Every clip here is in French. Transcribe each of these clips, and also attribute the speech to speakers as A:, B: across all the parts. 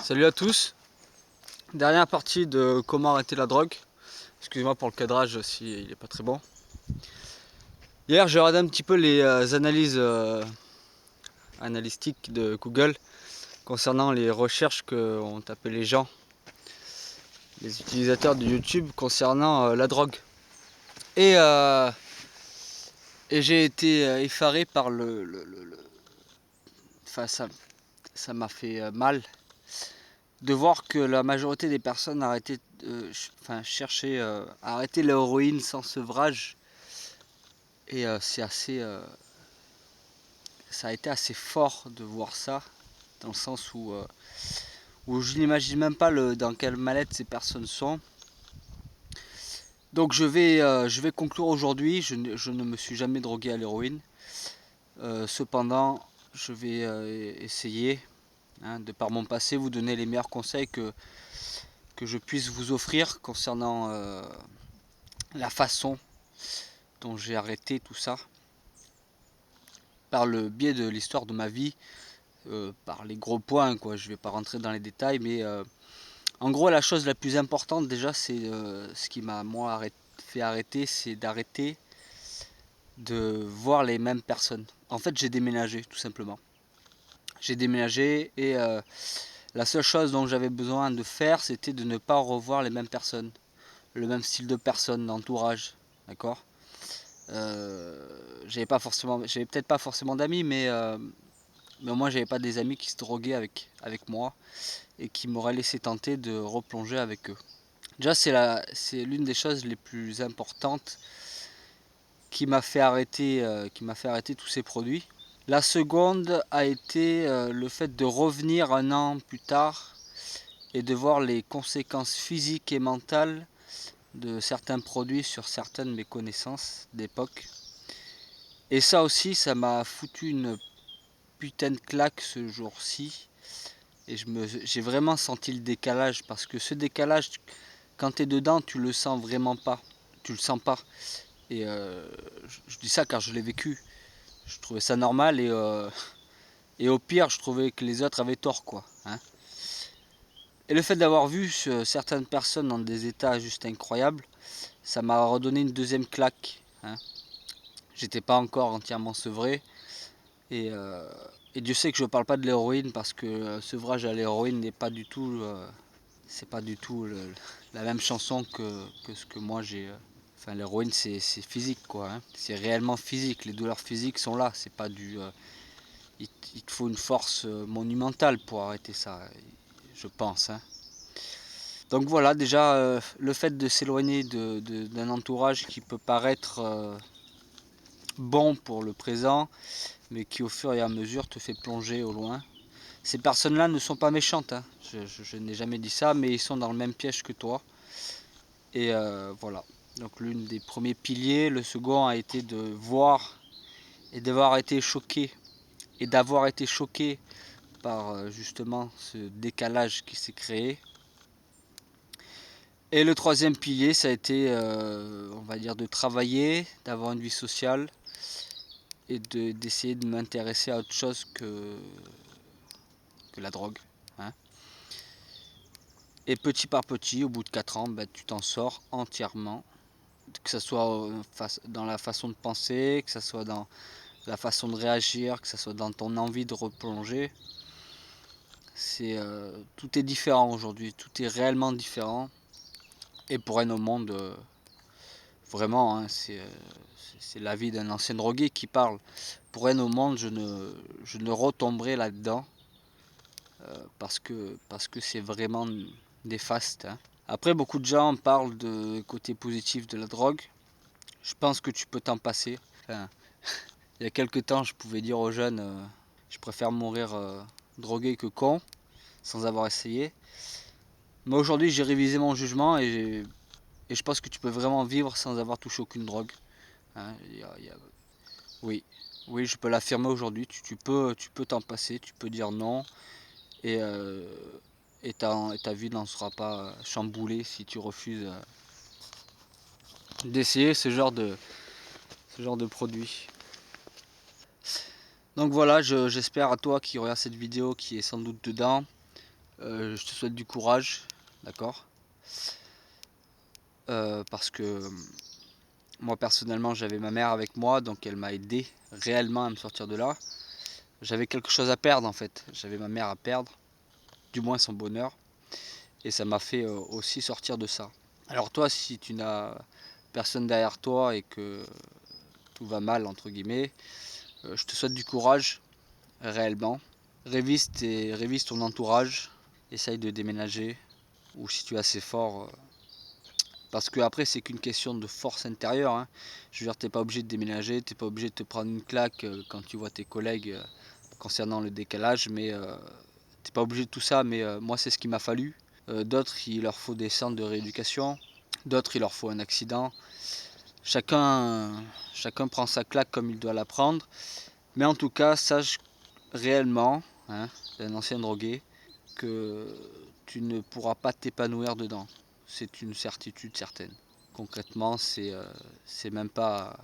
A: Salut à tous, dernière partie de comment arrêter la drogue. Excusez-moi pour le cadrage si il est pas très bon. Hier j'ai regardé un petit peu les analyses analytiques de Google concernant les recherches qu'ont tapé les gens, les utilisateurs de YouTube concernant la drogue. Et, euh, et j'ai été effaré par Enfin ça m'a fait mal de voir que la majorité des personnes arrêtaient, cherchaient à arrêter l'héroïne sans sevrage. Et ça a été assez fort de voir ça, dans le sens où je n'imagine même pas dans quelle mallette ces personnes sont. Donc je vais conclure aujourd'hui, je ne me suis jamais drogué à l'héroïne. Cependant, je vais essayer, de par mon passé, vous donner les meilleurs conseils que je puisse vous offrir concernant la façon dont j'ai arrêté tout ça, par le biais de l'histoire de ma vie. Par les gros points, quoi. Je vais pas rentrer dans les détails, mais en gros, la chose la plus importante déjà, c'est ce qui m'a moi fait arrêter, c'est d'arrêter de voir les mêmes personnes. En fait, j'ai déménagé, tout simplement. J'ai déménagé et la seule chose dont j'avais besoin de faire, c'était de ne pas revoir les mêmes personnes, le même style de personnes, d'entourage, d'accord. J'avais peut-être pas forcément d'amis, mais au moins j'avais pas des amis qui se droguaient avec moi et qui m'aurait laissé tenter de replonger avec eux. Déjà, c'est l'une des choses les plus importantes qui m'a fait arrêter tous ces produits. La seconde a été le fait de revenir un an plus tard et de voir les conséquences physiques et mentales de certains produits sur certaines de mes connaissances d'époque. Et ça aussi, ça m'a foutu une putain de claque ce jour-ci. Et j'ai vraiment senti le décalage parce que ce décalage, quand tu es dedans, tu le sens vraiment pas. Tu le sens pas. Et je dis ça car je l'ai vécu. Je trouvais ça normal et au pire, je trouvais que les autres avaient tort, quoi. Et le fait d'avoir vu certaines personnes dans des états juste incroyables, ça m'a redonné une deuxième claque. J'étais pas encore entièrement sevré. Et, euh, et Dieu sait que je parle pas de l'héroïne parce que sevrage à l'héroïne n'est pas du tout c'est pas du tout la même chanson que ce que moi j'ai. Enfin, l'héroïne c'est physique, quoi. C'est réellement physique. Les douleurs physiques sont là. C'est pas du. Il te faut une force monumentale pour arrêter ça, je pense. Donc voilà, déjà le fait de s'éloigner d'un entourage qui peut paraître bon pour le présent, mais qui au fur et à mesure te fait plonger au loin. Ces personnes-là ne sont pas méchantes, je n'ai jamais dit ça, mais ils sont dans le même piège que toi. Et voilà. Donc l'une des premiers piliers, le second a été de voir et d'avoir été choqué par justement ce décalage qui s'est créé. Et le troisième pilier, ça a été, on va dire, de travailler, d'avoir une vie sociale et d'essayer de m'intéresser à autre chose que la drogue. Hein. Et petit par petit, au bout de 4 ans, bah, tu t'en sors entièrement. Que ce soit dans la façon de penser, que ce soit dans la façon de réagir, que ce soit dans ton envie de replonger. Tout est différent aujourd'hui, tout est réellement différent. Et pour un au monde, vraiment, c'est la vie d'un ancien drogué qui parle. Pour un au monde, je ne retomberai là-dedans parce que c'est vraiment néfaste. Après, beaucoup de gens parlent de côté positif de la drogue. Je pense que tu peux t'en passer. Enfin, il y a quelques temps, je pouvais dire aux jeunes, je préfère mourir drogué que con, sans avoir essayé. Mais aujourd'hui, j'ai révisé mon jugement et je pense que tu peux vraiment vivre sans avoir touché aucune drogue. Hein, oui, oui, je peux l'affirmer aujourd'hui. Tu peux t'en passer, tu peux dire non et, euh, ta vie n'en sera pas chamboulée si tu refuses d'essayer ce genre de produit. Donc voilà, j'espère à toi qui regarde cette vidéo, qui est sans doute dedans, Je te souhaite du courage, d'accord? Parce que moi personnellement j'avais ma mère avec moi, donc elle m'a aidé réellement à me sortir de là. J'avais quelque chose à perdre en fait, j'avais ma mère à perdre, du moins son bonheur, et ça m'a fait aussi sortir de ça. Alors toi, si tu n'as personne derrière toi et que tout va mal entre guillemets, je te souhaite du courage réellement. Révise ton entourage, essaye de déménager, ou si tu es assez fort, parce que après c'est qu'une question de force intérieure, hein. Je veux dire, t'es pas obligé de déménager, t'es pas obligé de te prendre une claque quand tu vois tes collègues concernant le décalage, mais t'es pas obligé de tout ça, mais moi c'est ce qu'il m'a fallu. D'autres il leur faut des centres de rééducation, d'autres il leur faut un accident. Chacun prend sa claque comme il doit la prendre, mais en tout cas sache réellement, hein, un ancien drogué, que tu ne pourras pas t'épanouir dedans. C'est une certitude certaine. Concrètement, c'est même pas,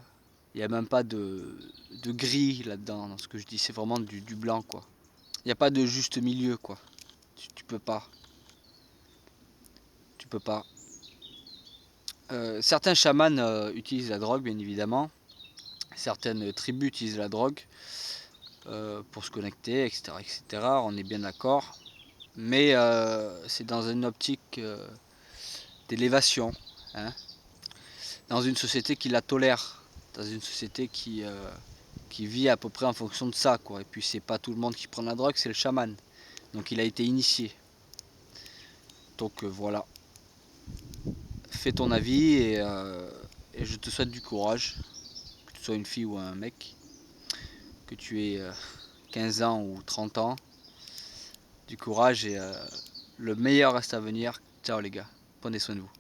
A: il n'y a même pas de gris là-dedans, dans ce que je dis. C'est vraiment du blanc, quoi. Il n'y a pas de juste milieu, quoi. Tu peux pas. Tu peux pas. Certains chamans utilisent la drogue, bien évidemment. Certaines tribus utilisent la drogue pour se connecter, etc., etc. On est bien d'accord. Mais c'est dans une optique d'élévation, hein, dans une société qui la tolère, dans une société qui vit à peu près en fonction de ça, quoi. Et puis c'est pas tout le monde qui prend la drogue, c'est le chaman. Donc il a été initié. Donc voilà, fais ton avis et je te souhaite du courage, que tu sois une fille ou un mec, que tu aies 15 ans ou 30 ans, du courage et le meilleur reste à venir. Ciao les gars, prenez soin de vous.